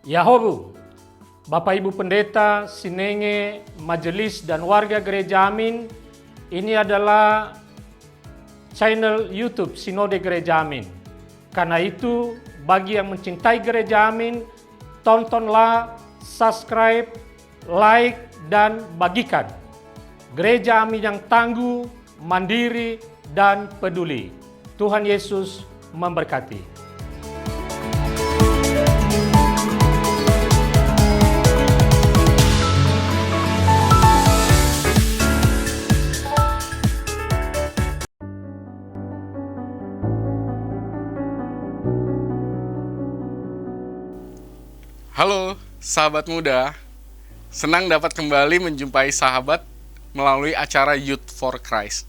Yahobu, Bapak Ibu Pendeta, Sinenge, Majelis dan warga Gereja Amin, ini adalah channel YouTube Sinode Gereja Amin. Karena itu, bagi yang mencintai Gereja Amin, tontonlah, subscribe, like, dan bagikan. Gereja Amin yang tangguh, mandiri, dan peduli. Tuhan Yesus memberkati. Halo, sahabat muda. Senang dapat kembali menjumpai sahabat melalui acara Youth for Christ.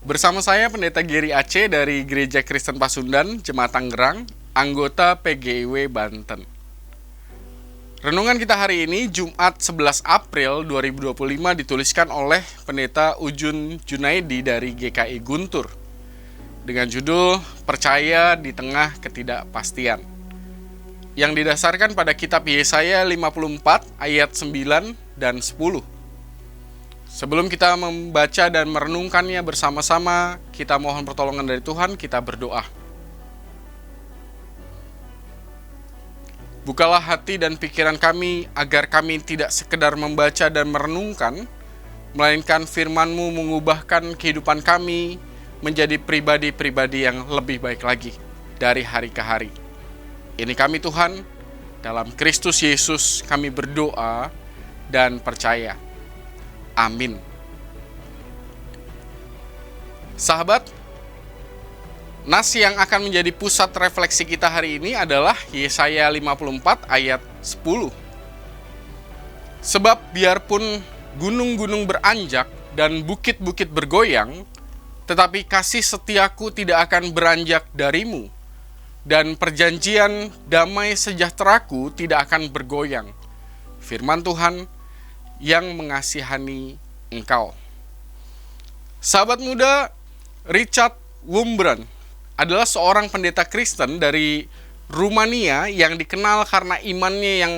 Bersama saya Pendeta Gary Aceh dari Gereja Kristen Pasundan, Jemaat Tangerang, anggota PGIW Banten. Renungan kita hari ini, Jumat 11 April 2025, dituliskan oleh Pendeta Ujun Junaidi dari GKI Guntur dengan judul Percaya di Tengah Ketidakpastian, yang didasarkan pada kitab Yesaya 54 ayat 9 dan 10. Sebelum kita membaca dan merenungkannya bersama-sama, kita mohon pertolongan dari Tuhan, kita berdoa. Bukalah hati dan pikiran kami, agar kami tidak sekedar membaca dan merenungkan, melainkan firman-Mu mengubahkan kehidupan kami menjadi pribadi-pribadi yang lebih baik lagi dari hari ke hari. Ini kami Tuhan, dalam Kristus Yesus kami berdoa dan percaya. Amin. Sahabat, nas yang akan menjadi pusat refleksi kita hari ini adalah Yesaya 54 ayat 10. Sebab biarpun gunung-gunung beranjak dan bukit-bukit bergoyang, tetapi kasih setiaku tidak akan beranjak darimu, dan perjanjian damai sejahteraku tidak akan bergoyang. Firman Tuhan yang mengasihani engkau. Sahabat muda, Richard Wurmbrand adalah seorang pendeta Kristen dari Rumania yang dikenal karena imannya yang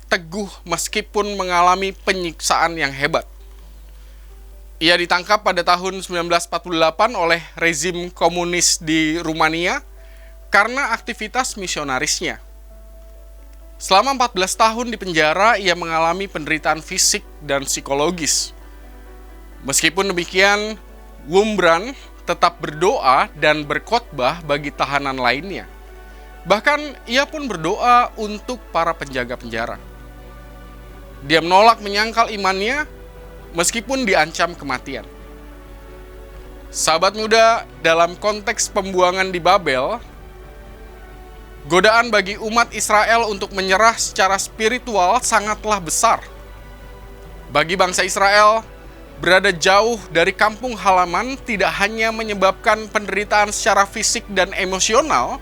teguh meskipun mengalami penyiksaan yang hebat. Ia ditangkap pada tahun 1948 oleh rezim komunis di Rumania karena aktivitas misionarisnya. Selama 14 tahun di penjara, ia mengalami penderitaan fisik dan psikologis. Meskipun demikian, Wurmbrand tetap berdoa dan berkhotbah bagi tahanan lainnya. Bahkan, ia pun berdoa untuk para penjaga penjara. Dia menolak menyangkal imannya meskipun diancam kematian. Sahabat muda, dalam konteks pembuangan di Babel, godaan bagi umat Israel untuk menyerah secara spiritual sangatlah besar. Bagi bangsa Israel, berada jauh dari kampung halaman tidak hanya menyebabkan penderitaan secara fisik dan emosional,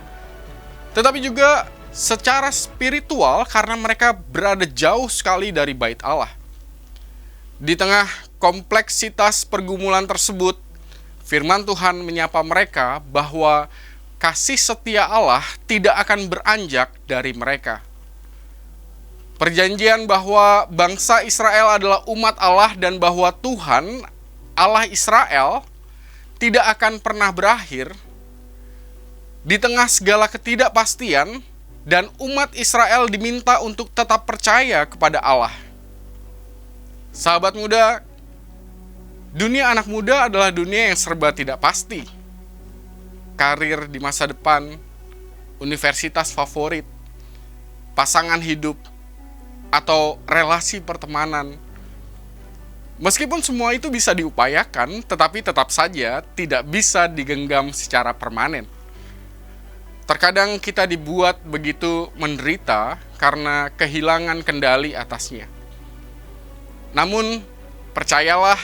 tetapi juga secara spiritual karena mereka berada jauh sekali dari bait Allah. Di tengah kompleksitas pergumulan tersebut, firman Tuhan menyapa mereka bahwa kasih setia Allah tidak akan beranjak dari mereka. Perjanjian bahwa bangsa Israel adalah umat Allah dan bahwa Tuhan, Allah Israel, tidak akan pernah berakhir. Di tengah segala ketidakpastian, dan umat Israel diminta untuk tetap percaya kepada Allah. Sahabat muda, dunia anak muda adalah dunia yang serba tidak pasti. Karir di masa depan, universitas favorit, pasangan hidup, atau relasi pertemanan. Meskipun semua itu bisa diupayakan, tetapi tetap saja tidak bisa digenggam secara permanen. Terkadang kita dibuat begitu menderita karena kehilangan kendali atasnya. Namun, percayalah,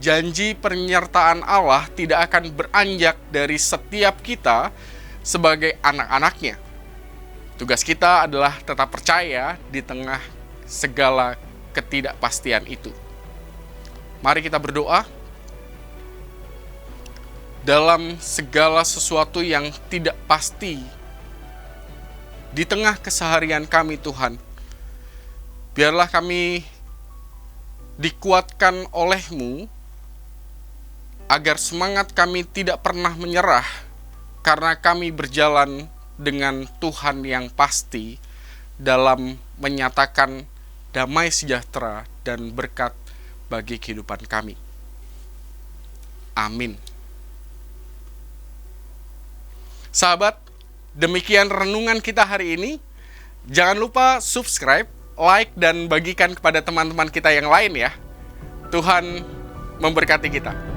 janji penyertaan Allah tidak akan beranjak dari setiap kita sebagai anak-anaknya. Tugas kita adalah tetap percaya di tengah segala ketidakpastian itu. Mari kita berdoa. Dalam segala sesuatu yang tidak pasti di tengah keseharian kami Tuhan. Biarlah kami dikuatkan oleh-Mu, agar semangat kami tidak pernah menyerah, karena kami berjalan dengan Tuhan yang pasti dalam menyatakan damai sejahtera dan berkat bagi kehidupan kami. Amin. Sahabat, demikian renungan kita hari ini. Jangan lupa subscribe, like, dan bagikan kepada teman-teman kita yang lain ya. Tuhan memberkati kita.